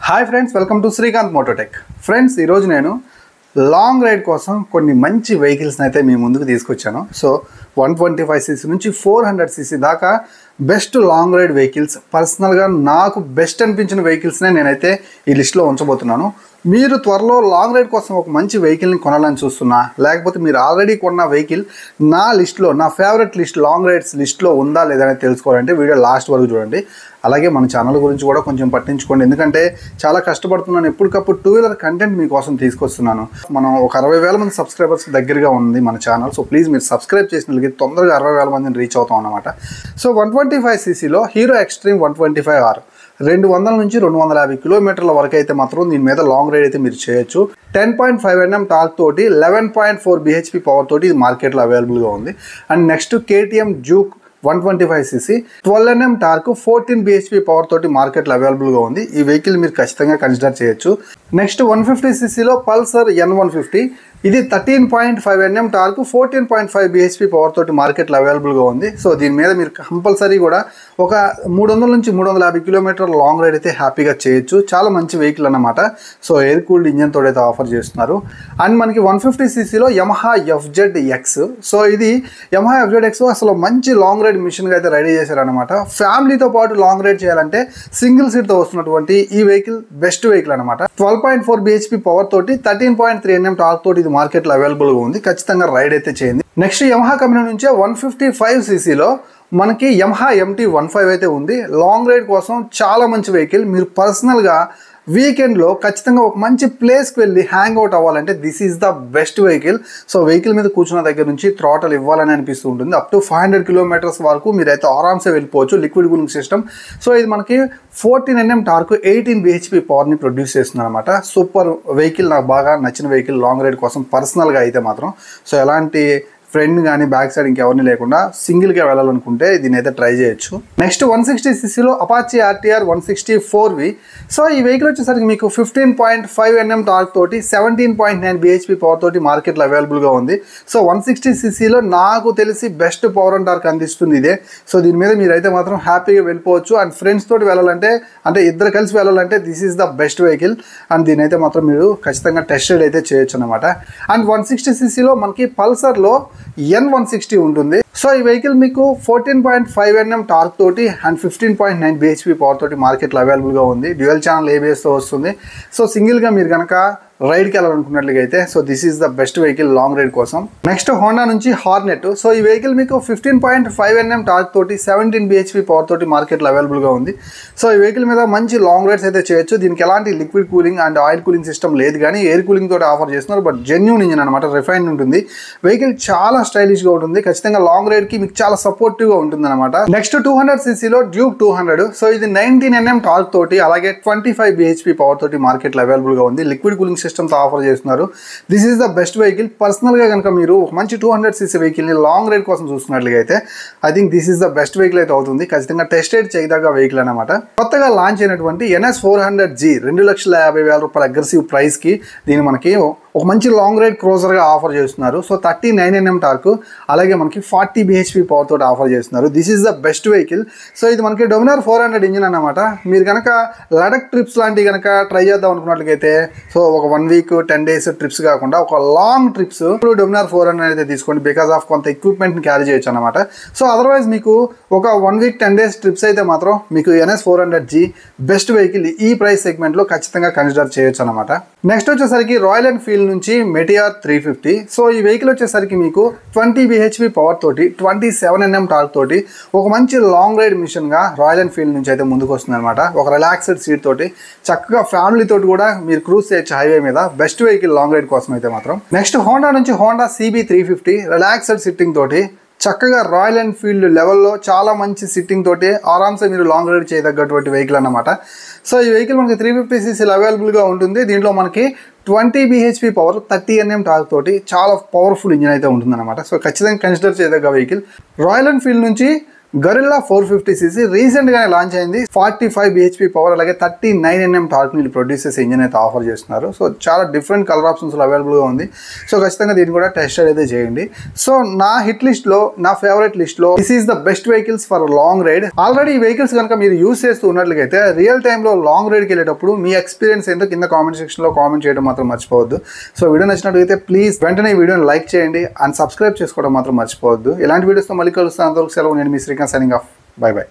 Hi friends, welcome to Srikanth Mototech. Friends, ఈరోజు నేను long ride కోసం కొన్ని మంచి వెహికల్స్ని అయితే మీ ముందుకు తీసుకొచ్చాను. సో 125cc నుంచి 400cc దాకా బెస్ట్ లాంగ్ రైడ్ వెహికల్స్, పర్సనల్గా నాకు బెస్ట్ అనిపించిన వెహికల్స్నే నేనైతే ఈ లిస్ట్లో ఉంచబోతున్నాను. మీరు త్వరలో లాంగ్ రైడ్ కోసం ఒక మంచి వెహికల్ని కొనాలని చూస్తున్నా, లేకపోతే మీరు ఆల్రెడీ కొన్న వెహికల్ నా లిస్ట్లో, నా ఫేవరెట్ లిస్ట్ లాంగ్ రైడ్స్ లిస్ట్లో ఉందా లేదా అనేది తెలుసుకోవాలంటే వీడియో లాస్ట్ వరకు చూడండి. అలాగే మన ఛానల్ గురించి కూడా కొంచెం పట్టించుకోండి, ఎందుకంటే చాలా కష్టపడుతున్నాను. ఎప్పటికప్పుడు 2 వీలర్ కంటెంట్ మీకోసం తీసుకొస్తున్నాను. మనం ఒక 60,000 మంది సబ్స్క్రైబర్స్ దగ్గరగా ఉంది మన ఛానల్. సో ప్లీజ్ మీరు సబ్స్క్రైబ్ చేసినట్లయితే తొందరగా 60,000 మందిని రీచ్ అవుతాం అన్నమాట. సో 125ccలో హీరో ఎక్స్ట్రీమ్ 125R 200 నుంచి 250 కిలోమీటర్ల వరకు అయితే మాత్రం దీని మీద లాంగ్ రైడ్ అయితే మీరు చేయొచ్చు. 10.5 Nm టార్క్ తోటి 11.4 bhp పవర్ తోటి ఇది మార్కెట్లో అవైలబుల్గా ఉంది. And next KTM Duke 125cc 12 Nm torque 14 bhp power తోటి మార్కెట్లో అవైలబుల్గా ఉంది. ఈ వెహికల్ మీరు ఖచ్చితంగా కన్సిడర్ చేయొచ్చు. నెక్స్ట్ 150ccలో పల్సర్ N150, ఇది 13.5 Nm టార్క్ 14.5 bhp పవర్ తోటి మార్కెట్లో అవైలబుల్గా ఉంది. సో దీని మీద మీరు కంపల్సరీ కూడా ఒక 300 నుంచి 350 కిలోమీటర్ లాంగ్ రైడ్ అయితే హ్యాపీగా చేయొచ్చు. చాలా మంచి వెహికల్ అన్నమాట. సో ఎయిర్ కూల్డ్ ఇంజన్ తోటి అయితే ఆఫర్ చేస్తున్నారు. అండ్ మనకి 150ccలో Yamaha FZX. సో ఇది Yamaha FZX అసలు మంచి లాంగ్ రైడ్ మిషన్గా అయితే రెడీ చేశారనమాట. ఫ్యామిలీతో పాటు లాంగ్ రైడ్ చేయాలంటే సింగిల్ సీట్తో వస్తున్నటువంటి ఈ వెహికల్ బెస్ట్ వెహికల్ అనమాట. 12.4 bhp పవర్ తోటి 13.3 Nm టార్క్ తోటి ఇది మార్కెట్లో అవైలబుల్గా ఉంది. ఖచ్చితంగా రైడ్ అయితే చేయండి. నెక్స్ట్ Yamaha కంపెనీ నుంచే 155ccలో మనకి Yamaha MT-15 అయితే ఉంది. లాంగ్ రైడ్ కోసం చాలా మంచి వెహికల్. మీరు పర్సనల్గా వీకెండ్లో ఖచ్చితంగా ఒక మంచి ప్లేస్కి వెళ్ళి హ్యాంగ్ అవుట్ అవ్వాలంటే this is the best vehicle. So vehicle మీద కూర్చున్న దగ్గర నుంచి థ్రాటల్ ఇవ్వాలని అనిపిస్తూ ఉంటుంది. అప్ టు 500 కిలోమీటర్స్ వరకు మీరైతే ఆరామ్సే వెళ్ళిపోవచ్చు. Liquid cooling system. సో ఇది మనకి 14 Nm టార్క్ 18 bhp పవర్ని ప్రొడ్యూస్ చేస్తుంది అనమాట. సూపర్ వెహికల్, నాకు బాగా నచ్చిన వెహికల్ లాంగ్ రైడ్ కోసం పర్సనల్గా అయితే మాత్రం. సో ఎలాంటి ఫ్రెండ్ కానీ బ్యాక్ సైడ్ ఇంకెవరిని లేకుండా సింగిల్గా వెళ్ళాలనుకుంటే దీని అయితే ట్రై చేయొచ్చు. నెక్స్ట్ 160ccలో Apache RTR 164V. సో ఈ వెహికల్ వచ్చేసరికి మీకు 15.5 Nm టార్క్ తోటి 17.9 bhp పవర్ తోటి మార్కెట్లో అవైలబుల్గా ఉంది. సో 160ccలో నాకు తెలిసి బెస్ట్ పవర్ అండ్ టార్క్ అందిస్తుంది ఇదే. సో దీని మీద మీరైతే మాత్రం హ్యాపీగా వెళ్ళిపోవచ్చు. అండ్ ఫ్రెండ్స్ తోటి వెళ్ళాలంటే, అంటే ఇద్దరు కలిసి వెళ్ళాలంటే this is the best vehicle. And దీని అయితే మాత్రం మీరు ఖచ్చితంగా టెస్ట్ రైడ్ అయితే చేయొచ్చు అనమాట. అండ్ 160ccలో మనకి పల్సర్లో N160 ఉంటుంది. సో ఈ వెహికల్ మీకు 14.5 Nm టార్క్ తోటి అండ్ 15.9 bhp పవర్ తోటి మార్కెట్లో అవైలబుల్గా ఉంది. డ్యూయల్ ఛానల్ ABSతో వస్తుంది. సో సింగిల్గా మీరు కనుక రైడ్కి వెళ్ళాలనుకున్నట్లయితే so this is the best vehicle long ride కోసం. నెక్స్ట్ హోండా నుంచి హార్నెట్. సో ఈ వెహికల్ మీకు 15.5 Nm టార్క్ తోటి 17 bhp పవర్ తోటి మార్కెట్లో అవైలబుల్గా ఉంది. సో ఈ వెహికల్ మీద మంచి లాంగ్ రైడ్స్ అయితే చేయొచ్చు. దీనికి ఎలాంటి liquid cooling and oil cooling system లేదు, కానీ ఎయిర్ కూలింగ్ తోటి ఆఫర్ చేస్తున్నారు. బట్ జెన్యూన్ ఇంజిన్ అనమాట, రిఫైన్డ్ ఉంటుంది. వెహికల్ చాలా స్టైలిష్గా ఉంటుంది. ఖచ్చితంగా లాంగ్ రైడ్కి మీకు చాలా సపోర్టివ్గా ఉంటుంది అనమాట. Next 200ccలో Duke 200. సో ఇది 19 Nm టార్క్ తోటి అలాగే 25 bhp పవర్ తోటి మార్కెట్లో అవైలబుల్గా ఉంది. లిక్విడ్ కూలింగ్ సిస్టమ్తో ఆఫర్ చేస్తున్నారు. This is the best vehicle. పర్సనల్గా కనుక మీరు ఒక మంచి 200cc వెహికల్ని లాంగ్ రైడ్ కోసం చూస్తున్నట్లయితే I think this is the best vehicle అయితే అవుతుంది. ఖచ్చితంగా టెస్ట్ రైడ్ చేయదగ్గ వెహికల్ అనమాట. కొత్తగా లాంచ్ అయినటువంటి NS400G 2,50,000 రూపాయల అగ్రెసివ్ ప్రైస్కి దీన్ని మనకి ఒక మంచి లాంగ్ రైడ్ క్రూజర్గా ఆఫర్ చేస్తున్నారు. సో 39 Nm టార్క్ అలాగే మనకి 40 bhp పవర్ తోటి ఆఫర్ చేస్తున్నారు. This is the best vehicle. So ఇది మనకి Dominar 400 ఇంజిన్ అనమాట. మీరు కనుక లడక్ ట్రిప్స్ లాంటివి కనుక ట్రై చేద్దాం అనుకున్నట్లయితే సో ఒక 1 వీక్ 10 days ట్రిప్స్ కాకుండా ఒక లాంగ్ ట్రిప్స్ Dominar 400 అయితే తీసుకోండి. బికాస్ ఆఫ్ కొంత ఎక్విప్మెంట్ని క్యారీ చేయొచ్చు అనమాట. సో అదర్వైజ్ మీకు ఒక 1 వీక్ 10 days ట్రిప్స్ అయితే మాత్రం మీకు NS400G బెస్ట్ వెహికల్ ఈ ప్రైస్ సెగ్మెంట్లో ఖచ్చితంగా కన్సిడర్ చేయొచ్చు అనమాట. నెక్స్ట్ వచ్చేసరికి రాయల్ ఎన్ఫీల్డ్ నుంచి Meteor 350. సో ఈ వెహికల్ వచ్చేసరికి మీకు 20 bhp పవర్ తోటి 27 Nm టార్క్ తోటి ఒక మంచి లాంగ్ రైడ్ మిషన్గా రాయల్ ఎన్ఫీల్డ్ నుంచి అయితే ముందుకు వస్తుంది అనమాట. ఒక రిలాక్స్డ్ సీట్ తోటి చక్కగా ఫ్యామిలీ తోటి కూడా మీరు క్రూజ్ చేయొచ్చు హైవే మీద. బెస్ట్ వెహికల్ లాంగ్ రైడ్ కోసం అయితే మాత్రం. నెక్స్ట్ హోండా నుంచి Honda CB350 రిలాక్స్డ్ సిట్టింగ్ తోటి చక్కగా రాయల్ ఎన్ఫీల్డ్ లెవెల్లో చాలా మంచి సిట్టింగ్ తోటి ఆరామ్సే మీరు లాంగ్ రైడ్ చేయదగ్గటువంటి వెహికల్ అన్నమాట. సో ఈ వెహికల్ మనకి 350cc అవైలబుల్గా ఉంటుంది. దీంట్లో మనకి 20 bhp పవర్ 30 Nm టార్క్ తోటి చాలా పవర్ఫుల్ ఇంజిన్ అయితే ఉంటుందన్నమాట. సో ఖచ్చితంగా కన్సిడర్ చేయదగ్గ వెహికల్. రాయల్ ఎన్ఫీల్డ్ నుంచి గరిల్లా 450cc రీసెంట్గానే లాంచ్ అయింది. 45 bhp పవర్ అలాగే 39 Nm టార్క్ ని ప్రొడ్యూస్ చేసే ఇంజిన్ అయితే ఆఫర్ చేస్తున్నారు. సో చాలా డిఫరెంట్ కలర్ ఆప్షన్స్లో అవైలబుల్గా ఉంది. సో ఖచ్చితంగా దీన్ని కూడా టెస్ట్ అయితే చేయండి. సో నా హిట్ లిస్ట్లో, నా ఫేవరెట్ లిస్ట్లో this is the best vehicles for long ride. Already ఈ వెహికల్స్ కనుక మీరు యూస్ చేస్తూ ఉన్నట్లయితే రియల్ టైంలో లాంగ్ రైడ్కి వెళ్ళేటప్పుడు మీ ఎక్స్పీరియన్స్ ఏంటో కింద కామెంట్ సెక్షన్లో కామెంట్ చేయడం మాత్రం మర్చిపోవద్దు. సో వీడియో నచ్చినట్లయితే ప్లీజ్ వెంటనే ఈ వీడియోని లైక్ చేయండి అండ్ సబ్స్క్రైబ్ చేసుకోవడం మాత్రం మర్చిపోవద్దు. ఇలాంటి వీడియోస్తో మళ్ళీ కలుస్తాను. అంతవరకు సెలవు. నేను మీ Srikanth, signing off. Bye bye.